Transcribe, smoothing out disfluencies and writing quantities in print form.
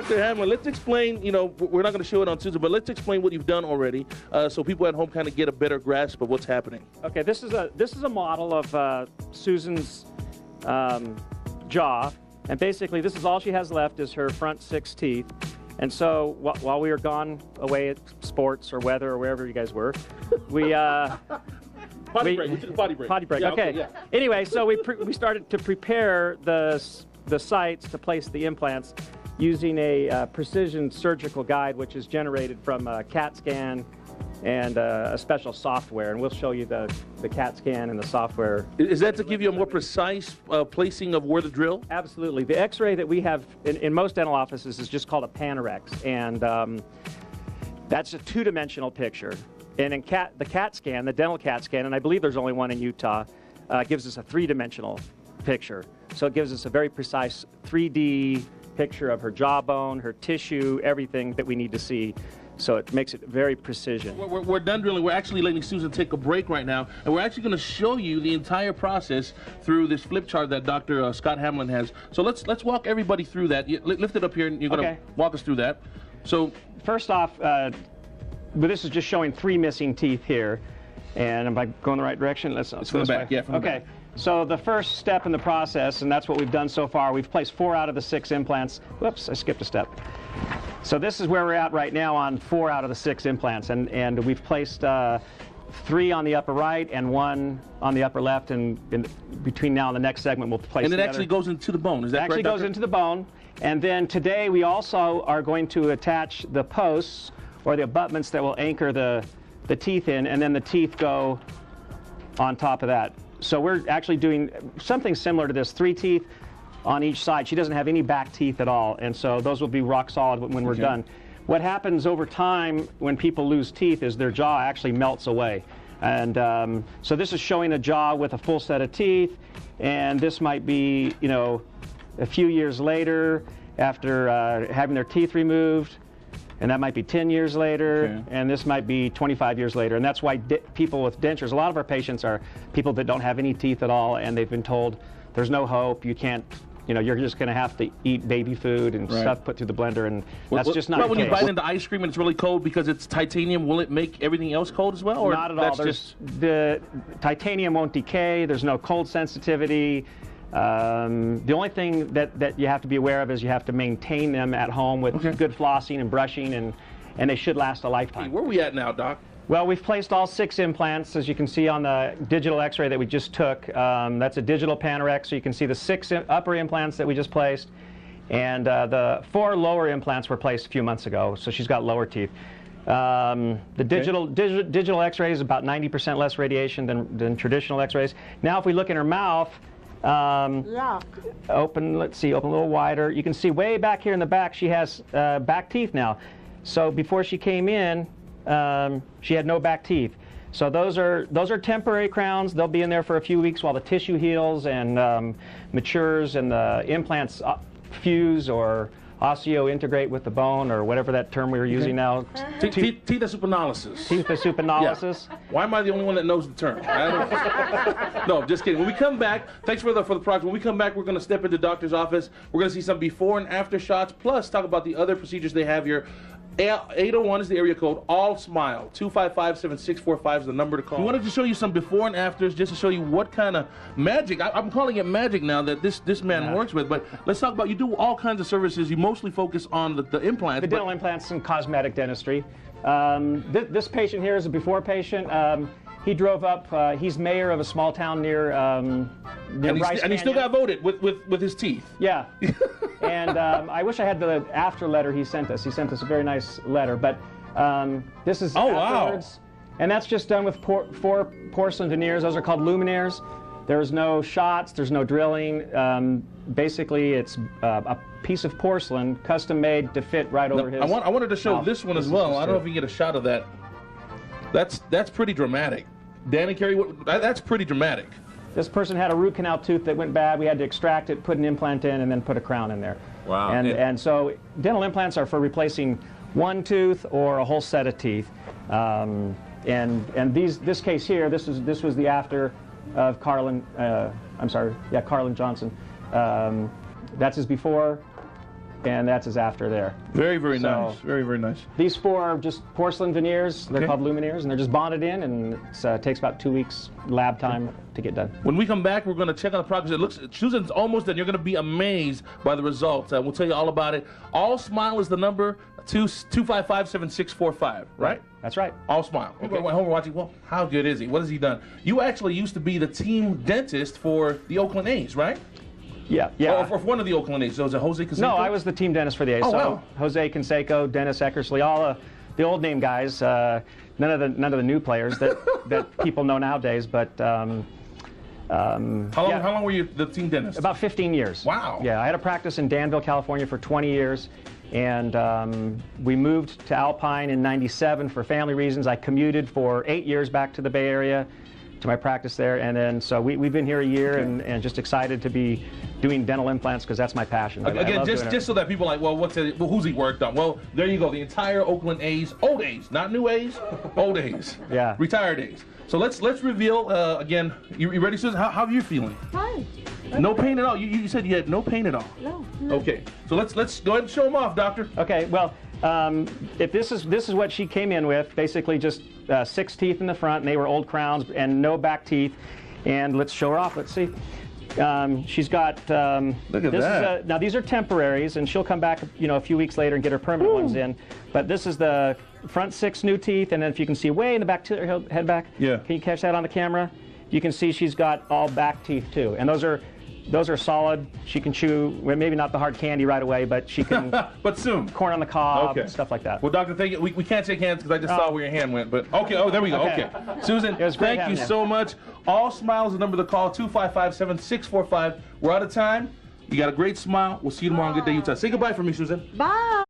Dr. Hamlin, let's explain, you know, we're not going to show it on Susan, but let's explain what you've done already so people at home kind of get a better grasp of what's happening. Okay, this is a model of Susan's jaw, and basically this is all she has left is her front 6 teeth. And so while we were gone away at sports or weather or wherever you guys were, we... Potty break. We took a potty break. Potty break. Yeah, okay. Yeah. Anyway, so we started to prepare the sites to place the implants using a precision surgical guide, which is generated from a CAT scan and a special software. And we'll show you the CAT scan and the software. Is that to give you a more precise placing of where to drill? Absolutely. The X-ray that we have in most dental offices is just called a Panorex, and that's a 2-dimensional picture. And in the CAT scan, the dental CAT scan, and I believe there's only one in Utah, gives us a 3-dimensional picture. So it gives us a very precise 3D picture of her jawbone, her tissue, everything that we need to see. So it makes it very precision. We're done drilling. We're actually letting Susan take a break right now, and we're actually going to show you the entire process through this flip chart that Dr. Scott Hamlin has. So let's walk everybody through that. Lift it up here, and you're going to walk us through that. So first off, but this is just showing 3 missing teeth here, and am I going the right direction? Let's go this back. Yeah, from the back. So the first step in the process, and that's what we've done so far, we've placed 4 out of the 6 implants. Whoops, I skipped a step. So this is where we're at right now on 4 out of the 6 implants, and we've placed 3 on the upper right and 1 on the upper left, and between now and the next segment we'll place. And it actually goes into the bone. Is that correct? It actually goes into the bone, and then today we also are going to attach the posts or the abutments that will anchor the teeth in, and then the teeth go on top of that. So we're actually doing something similar to this, 3 teeth on each side. She doesn't have any back teeth at all, and so those will be rock solid when we're done. What happens over time when people lose teeth is their jaw actually melts away. And so this is showing a jaw with a full set of teeth, and this might be, you know, a few years later after having their teeth removed. And that might be 10 years later, and this might be 25 years later. And that's why people with dentures, a lot of our patients are people that don't have any teeth at all, and they've been told there's no hope, you can't, you know, you're just going to have to eat baby food and stuff put through the blender, and that's just not the case. But when you bite into ice cream and it's really cold because it's titanium, will it make everything else cold as well? Or not at all. The titanium won't decay, there's no cold sensitivity. The only thing that you have to be aware of is you have to maintain them at home with good flossing and brushing, and they should last a lifetime. Hey, where are we at now, Doc? Well, we've placed all 6 implants, as you can see on the digital X-ray that we just took. That's a digital Panorex, so you can see the 6 upper implants that we just placed, and the 4 lower implants were placed a few months ago, so she's got lower teeth. The digital X-ray is about 90% less radiation than traditional X-rays. Now, if we look in her mouth, open, let's see, open a little wider. You can see way back here in the back she has back teeth now. So before she came in, she had no back teeth. So those are temporary crowns. They'll be in there for a few weeks while the tissue heals and matures and the implants fuse or osseo-integrate with the bone, or whatever that term we were using now. Teeth analysis. Teeth analysis. Yeah. Why am I the only one that knows the term? No, just kidding. When we come back, thanks for the product. When we come back, we're going to step into the doctor's office. We're going to see some before and after shots, plus talk about the other procedures they have here. 801 is the area code. All smile. 255-7645 is the number to call. We wanted to show you some before and afters just to show you what kind of magic, I'm calling it magic now, that this man works with. But let's talk about, you do all kinds of services. You mostly focus on the implants. The dental implants and cosmetic dentistry. This patient here is a before patient. He drove up. He's mayor of a small town near Bryce and he still got voted with his teeth. Yeah. And I wish I had the after letter he sent us. He sent us a very nice letter. But this is afterwards. Wow. And that's just done with 4 porcelain veneers. Those are called luminaires. There's no shots. There's no drilling. Basically, it's a piece of porcelain, custom made to fit right over his I wanted to show this one as well. I don't know if you can get a shot of that. That's pretty dramatic. Dan and Carrie, that's pretty dramatic. This person had a root canal tooth that went bad. We had to extract it, put an implant in, and then put a crown in there. Wow. And so dental implants are for replacing one tooth or a whole set of teeth. And this case here, this was the after of Carlin Johnson. That's his before. and that's his after there. Very, very nice. Very, very nice. These 4 are just porcelain veneers. They're Okay. called luminaires, and they're just bonded in, and it takes about 2 weeks lab time to get done. When we come back, we're going to check on the progress. It looks, Susan's almost done. You're going to be amazed by the results. We'll tell you all about it. All Smile is the number, 255-7645, right? That's right. All Smile. Okay. People at home are watching, well, how good is he? What has he done? You actually used to be the team dentist for the Oakland A's, right? Yeah, yeah. Or for one of the Oakland A's. So was it Jose Canseco? No, I was the team dentist for the A's. Oh, so wow. Jose Canseco, Dennis Eckersley, all the old name guys. None of the new players that people know nowadays. But How long were you the team dentist? about 15 years. Wow. Yeah, I had a practice in Danville, California for 20 years. And we moved to Alpine in '97 for family reasons. I commuted for 8 years back to the Bay Area to my practice there. And then so we've been here a year and just excited to be doing dental implants because that's my passion. Again, just so that people are like, well, who's he worked on? Well, there you go. The entire Oakland A's, old A's, not new A's, old A's. Yeah. Retired A's. So let's reveal again. You ready, Susan? How are you feeling? Fine. No pain at all. You said you had no pain at all. No. Okay. So let's go ahead and show them off, doctor. Okay, well, if this is what she came in with, basically just 6 teeth in the front, and they were old crowns and no back teeth. And let's show her off. Let's see. She's got. Look at that. Now these are temporaries, and she'll come back, a few weeks later and get her permanent ones in. But this is the front 6 new teeth, and then if you can see way in the back, tilt her head back. Yeah. Can you catch that on the camera? You can see she's got all back teeth too, and those are solid. She can chew, well, maybe not the hard candy right away, but she can. But soon. Corn on the cob, Okay. stuff like that. Well, doctor, thank you. We can't shake hands because I just saw where your hand went. But okay. Oh, there we go. Okay. Okay. Susan, It was great thank you having you. so much. All Smile is the number to call. 255-7645. We're out of time. You got a great smile. We'll see you tomorrow on Good Day Utah. Say goodbye for me, Susan. Bye.